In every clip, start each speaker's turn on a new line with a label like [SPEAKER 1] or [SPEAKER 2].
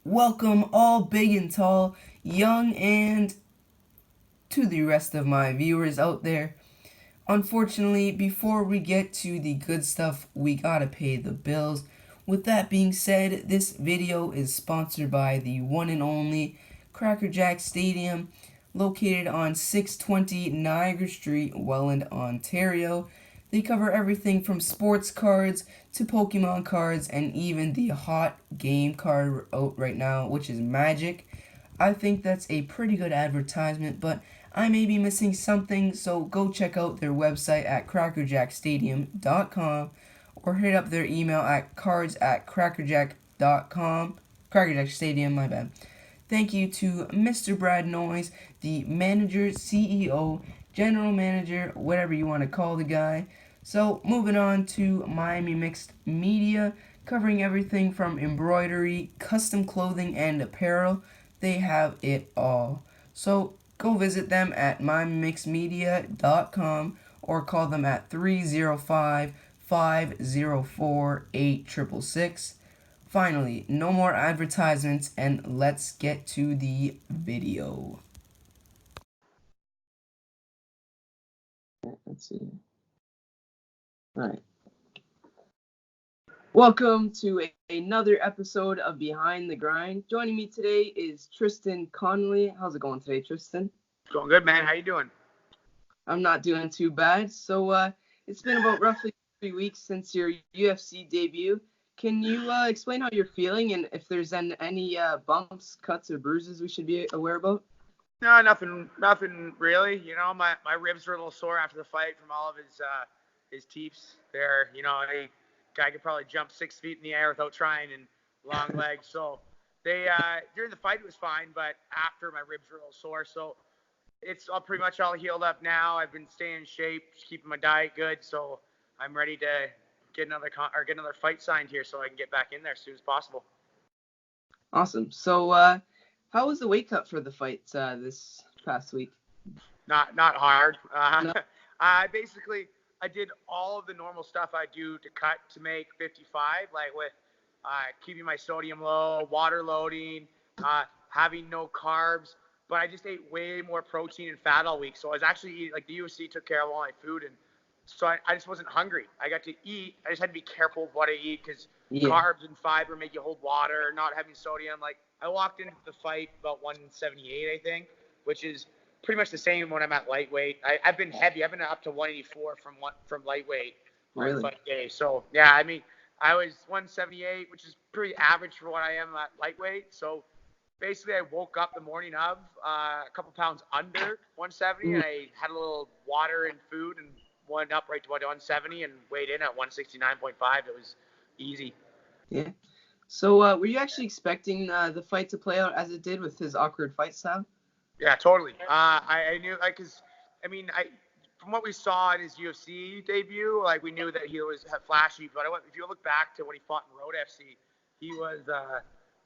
[SPEAKER 1] Welcome, all big and tall, young and to the rest of my viewers out there. Unfortunately, before we get to the good stuff, we gotta pay the bills. With that being said, this video is sponsored by the one and only Cracker Jack Stadium, located on 620 Niagara Street, Welland, Ontario. They cover everything from sports cards to Pokemon cards and even the hot game card out right now, which is Magic. I think that's a pretty good advertisement, but I may be missing something, so go check out their website at crackerjackstadium.com or hit up their email at cards@crackerjack.com. Crackerjack Stadium, my bad. Thank you to Mr. Brad Noyes, the manager, CEO, general manager, whatever you want to call the guy. So, moving on to Miami Mixed Media, covering everything from embroidery, custom clothing, and apparel. They have it all. So, go visit them at mymixmedia.com or call them at 305 504 8666. Finally, no more advertisements, and let's get to the video. Let's see. All right. Welcome to another episode of Behind the Grind. Joining me today is Tristan Connelly. How's it going today, Tristan?
[SPEAKER 2] Going good, man. How you doing?
[SPEAKER 1] I'm not doing too bad. So, it's been about roughly 3 weeks since your UFC debut. Can you explain how you're feeling and if there's any bumps, cuts, or bruises we should be aware about?
[SPEAKER 2] No, nothing really. My ribs were a little sore after the fight from all of his teeps there. A guy could probably jump 6 feet in the air without trying and long legs. So they during the fight it was fine, but after my ribs were a little sore. So it's all pretty much all healed up now. I've been staying in shape, just keeping my diet good. So I'm ready to get another fight signed here so I can get back in there as soon as possible.
[SPEAKER 1] Awesome. So, how was the weight cut for the fight this past week?
[SPEAKER 2] Not hard.
[SPEAKER 1] No.
[SPEAKER 2] I did all of the normal stuff I do to cut to make 55, like with keeping my sodium low, water loading, having no carbs. But I just ate way more protein and fat all week. So I was actually eating, like the UFC took care of all my food, and so I just wasn't hungry. I got to eat. I just had to be careful with what I eat because
[SPEAKER 1] Yeah.
[SPEAKER 2] carbs and fiber make you hold water. Not having sodium. Like I walked into the fight about 178, I think, which is pretty much the same when I'm at lightweight. I've been heavy. I've been up to 184 from lightweight on
[SPEAKER 1] Really?
[SPEAKER 2] fight day. So yeah, I mean, I was 178, which is pretty average for what I am at lightweight. So basically, I woke up the morning of a couple pounds under 170, and I had a little water and food and went up right to 170 and weighed in at 169.5. It was easy.
[SPEAKER 1] Yeah. So, were you actually expecting the fight to play out as it did with his awkward fight style?
[SPEAKER 2] Yeah, totally. I knew, like, cause I mean, from what we saw in his UFC debut, like we knew that he was flashy. But if you look back to when he fought in Road FC, he was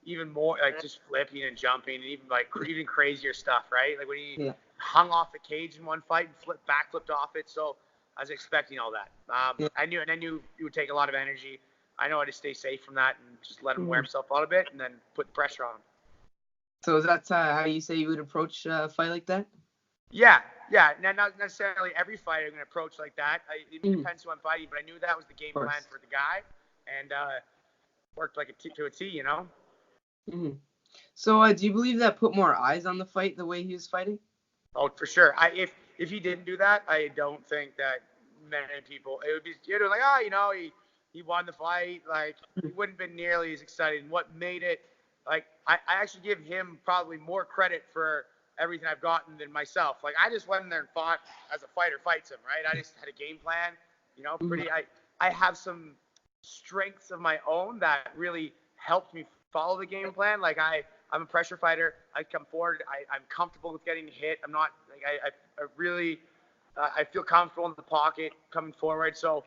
[SPEAKER 2] even more like just flipping and jumping and even crazier stuff, right? Like when he
[SPEAKER 1] Yeah.
[SPEAKER 2] hung off the cage in one fight and flipped off it. So I was expecting all that.
[SPEAKER 1] Yeah.
[SPEAKER 2] I knew it would take a lot of energy. I know how to stay safe from that and just let him wear
[SPEAKER 1] Mhm.
[SPEAKER 2] himself out a bit and then put the pressure on him.
[SPEAKER 1] So, is that how you say you would approach a fight like that?
[SPEAKER 2] Yeah, yeah. Not necessarily every fight I'm going to approach like that. It
[SPEAKER 1] Mhm.
[SPEAKER 2] depends who I'm fighting, but I knew that was the game
[SPEAKER 1] Of
[SPEAKER 2] plan
[SPEAKER 1] course.
[SPEAKER 2] for the guy, and worked like to a T.
[SPEAKER 1] Hmm. So, do you believe that put more eyes on the fight the way he was fighting?
[SPEAKER 2] Oh, for sure. If he didn't do that, I don't think that many people it would be like, oh, he won the fight. Like it wouldn't have been nearly as exciting. What made it like I actually give him probably more credit for everything I've gotten than myself. Like I just went in there and fought as a fighter fights him, right? I just had a game plan,
[SPEAKER 1] Mhm.
[SPEAKER 2] pretty I have some strengths of my own that really helped me follow the game plan. Like I'm a pressure fighter. I come forward. I'm comfortable with getting hit. I'm not like I really I feel comfortable in the pocket coming forward. So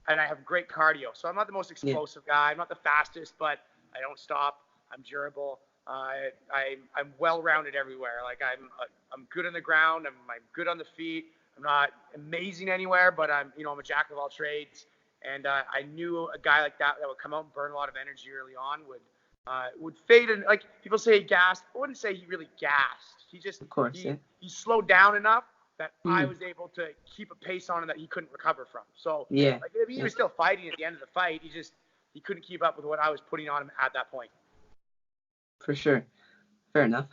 [SPEAKER 2] and I have great cardio. So I'm not the most
[SPEAKER 1] Yeah.
[SPEAKER 2] explosive guy. I'm not the fastest, but I don't stop. I'm durable. I'm well-rounded everywhere. Like I'm good on the ground. I'm good on the feet. I'm not amazing anywhere, but I'm a jack of all trades. And I knew a guy like that would come out and burn a lot of energy early on would fade, and like people say he gassed. I wouldn't say he really gassed. He just
[SPEAKER 1] Of course, yeah.
[SPEAKER 2] he slowed down enough that I
[SPEAKER 1] Mm.
[SPEAKER 2] was able to keep a pace on him that he couldn't recover from. So
[SPEAKER 1] Yeah.
[SPEAKER 2] like he was still fighting at the end of the fight. He couldn't keep up with what I was putting on him at that point.
[SPEAKER 1] For sure. Fair enough.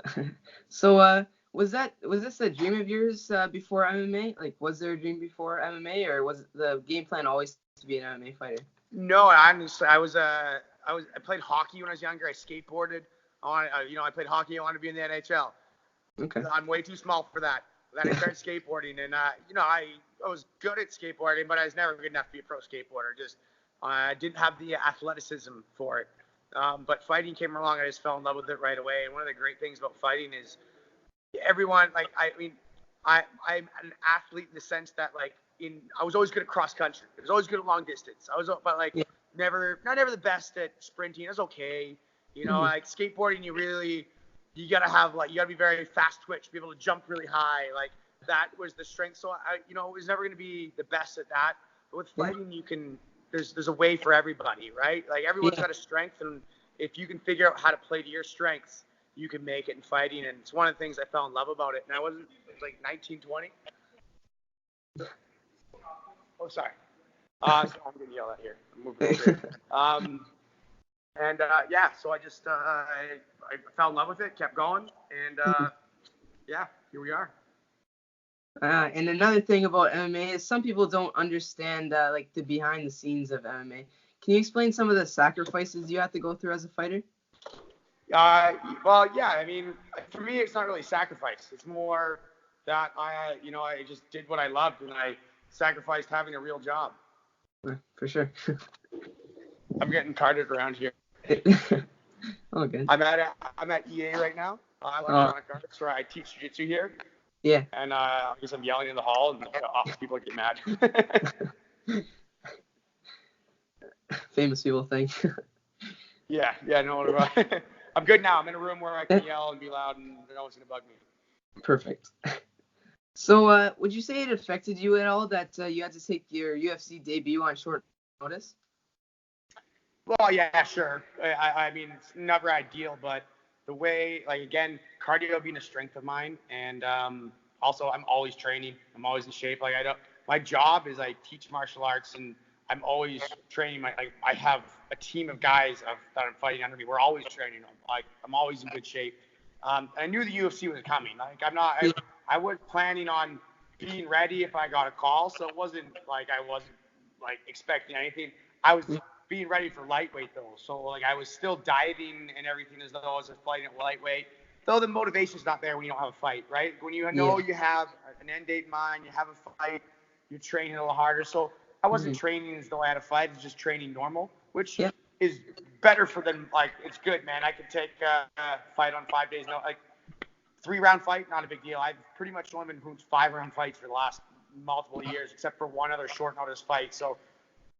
[SPEAKER 1] So, was this a dream of yours before MMA? Like, was there a dream before MMA, or was the game plan always to be an MMA fighter?
[SPEAKER 2] No, honestly, I played hockey when I was younger. I skateboarded. I played hockey. I wanted to be in the NHL.
[SPEAKER 1] Okay.
[SPEAKER 2] I'm way too small for that. Then I started skateboarding, and I was good at skateboarding, but I was never good enough to be a pro skateboarder. Just I didn't have the athleticism for it. But fighting came along, I just fell in love with it right away. And one of the great things about fighting is everyone, like, I mean, I'm an athlete in the sense that, like, I was always good at cross country. I was always good at long distance. But like,
[SPEAKER 1] Yeah.
[SPEAKER 2] not ever the best at sprinting. I was okay.
[SPEAKER 1] Mhm.
[SPEAKER 2] Like skateboarding, you gotta be very fast twitch, be able to jump really high. Like that was the strength. So I was never gonna be the best at that. But with
[SPEAKER 1] Yeah.
[SPEAKER 2] fighting, there's a way for everybody, right? Like everyone's got a strength, and if you can figure out how to play to your strengths, you can make it in fighting. And it's one of the things I fell in love about it. And it was like 19, 20. Oh, sorry. So I'm getting yelled at here. I'm moving over. So I just I fell in love with it, kept going, and here we are.
[SPEAKER 1] And another thing about MMA is some people don't understand like the behind the scenes of MMA. Can you explain some of the sacrifices you have to go through as a fighter?
[SPEAKER 2] Well, yeah. I mean, for me, it's not really sacrifice. It's more that I just did what I loved, and I sacrificed having a real job.
[SPEAKER 1] For sure.
[SPEAKER 2] I'm getting carded around here.
[SPEAKER 1] Oh, good.
[SPEAKER 2] I'm at EA right now. Electronic Arts, where I teach jiu-jitsu here.
[SPEAKER 1] Yeah.
[SPEAKER 2] And I guess I'm yelling in the hall, and people get mad.
[SPEAKER 1] Famous people think.
[SPEAKER 2] Yeah, no. I'm good now. I'm in a room where I can yell and be loud, and no one's gonna bug me.
[SPEAKER 1] Perfect. So, would you say it affected you at all that you had to take your UFC debut on short notice?
[SPEAKER 2] Well, yeah, sure. I mean, it's never ideal, but the way, like, again, cardio being a strength of mine, and also I'm always training. I'm always in shape. Like, my job is I teach martial arts, and I'm always training. I have a team of guys that I'm fighting under me. We're always training. Like, I'm always in good shape. I knew the UFC was coming. Like, I was planning on being ready if I got a call, so it wasn't like I wasn't like expecting anything. I was being ready for lightweight though, so like I was still dieting and everything as though I was fighting at lightweight. Though the motivation's not there when you don't have a fight, right? When you know you have an end date in mind, you have a fight, you're training a little harder. So I wasn't training as though I had a fight; it's just training normal, which is better for them. Like it's good, man. I could take a fight on 5 days. No, like 3-round fight, not a big deal. I've pretty much only been in 5-round fights for the last multiple years, except for one other short notice fight. So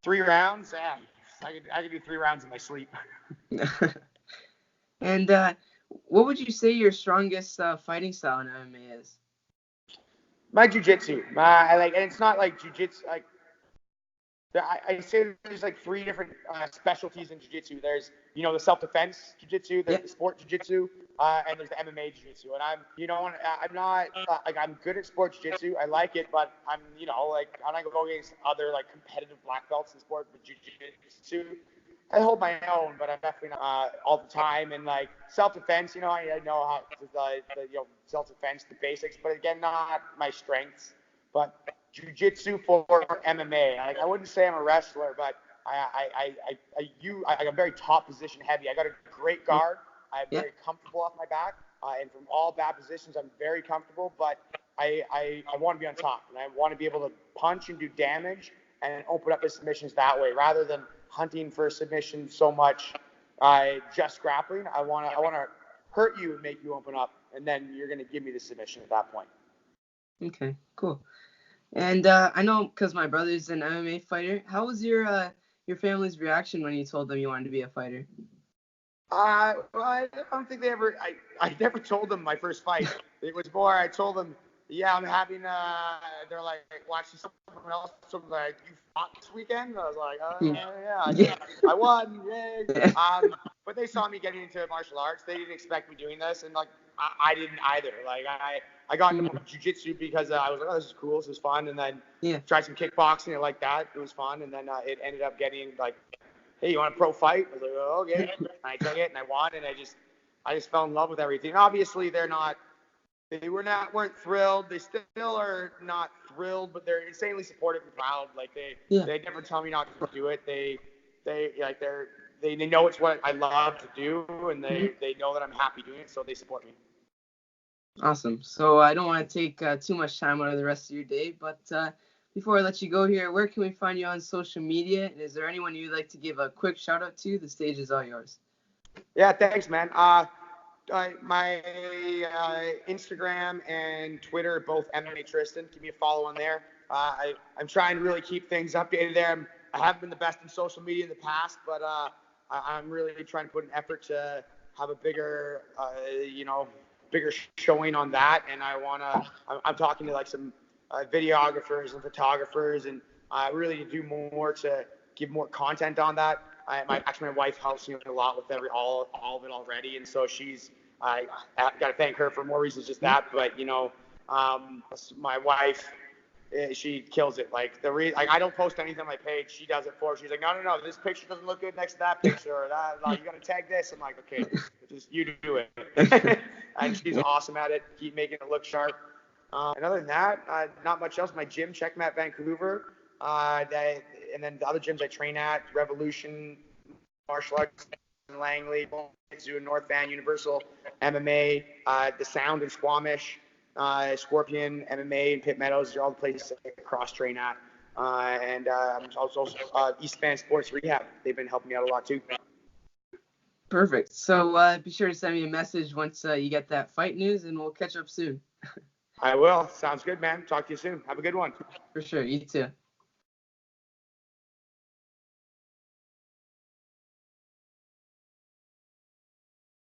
[SPEAKER 2] 3 rounds, yeah. I could do 3 rounds in my sleep.
[SPEAKER 1] And what would you say your strongest fighting style in MMA is?
[SPEAKER 2] My jiu-jitsu. And it's not like jiu-jitsu. Like I say there's like 3 different specialties in jiu-jitsu. There's the self-defense jiu-jitsu, there's the sport jiu-jitsu, and there's the MMA jiu-jitsu. And I'm not like I'm good at sport jiu-jitsu. I like it, but I'm like I'm not gonna go against other like competitive black belts in sport, but jiu-jitsu. I hold my own, but I'm definitely not all the time. And like self-defense, I know how the self-defense, the basics, but again, not my strengths. But jiu-jitsu for MMA. Like I wouldn't say I'm a wrestler, but I'm very top position heavy. I got a great guard. I'm very comfortable off my back, and from all bad positions, I'm very comfortable. But I want to be on top, and I want to be able to punch and do damage and open up the submissions that way, rather than hunting for a submission so much. Just grappling. I want to hurt you and make you open up, and then you're going to give me the submission at that point.
[SPEAKER 1] Okay, cool. And I know because my brother's an MMA fighter. How was your family's reaction when you told them you wanted to be a fighter?
[SPEAKER 2] Well, I don't think they ever. I never told them my first fight. It was more I told them, yeah, I'm having. They're like watching someone else. Something like, you fought this weekend. I was like, yeah, I won. Yay. but they saw me getting into martial arts. They didn't expect me doing this, and like I didn't either. Like I got into jiu-jitsu because I was like, oh, this is cool, this is fun, and then tried some kickboxing and like that. It was fun, and then it ended up getting like, hey, you want a pro fight? I was like, oh, okay. And I took it and I won, and I just fell in love with everything. And obviously, they weren't thrilled. They still are not thrilled, but they're insanely supportive and proud. Like they never tell me not to do it. They know it's what I love to do, and they know that I'm happy doing it, so they support me.
[SPEAKER 1] Awesome. So I don't want to take too much time out of the rest of your day, but before I let you go here, where can we find you on social media? And is there anyone you'd like to give a quick shout out to? The stage is all yours.
[SPEAKER 2] Yeah, thanks, man. My Instagram and Twitter, both MMA Tristan. Give me a follow on there. I'm trying to really keep things updated there. I haven't been the best in social media in the past, but I'm really trying to put an effort to have a bigger showing on that. And I'm talking to like some videographers and photographers, and really to do more to give more content on that. My wife helps me a lot with all of it already, and so I got to thank her for more reasons just that. But my wife, she kills it. Like I don't post anything on my page, she does it for her. She's like, no, this picture doesn't look good next to that picture, or that. Like, you got to tag this. I'm like, okay, just you do it. And she's awesome at it. Keep making it look sharp. And other than that, not much else. My gym, check me at Vancouver. And then the other gyms I train at, Revolution Martial Arts in Langley, Zoo in North Van, Universal MMA, The Sound in Squamish, Scorpion MMA in Pitt Meadows. They're all the places I cross train at. And also East Van Sports Rehab. They've been helping me out a lot too.
[SPEAKER 1] Perfect. So be sure to send me a message once you get that fight news, and we'll catch up soon.
[SPEAKER 2] I will. Sounds good, man. Talk to you soon. Have a good one.
[SPEAKER 1] For sure. You too.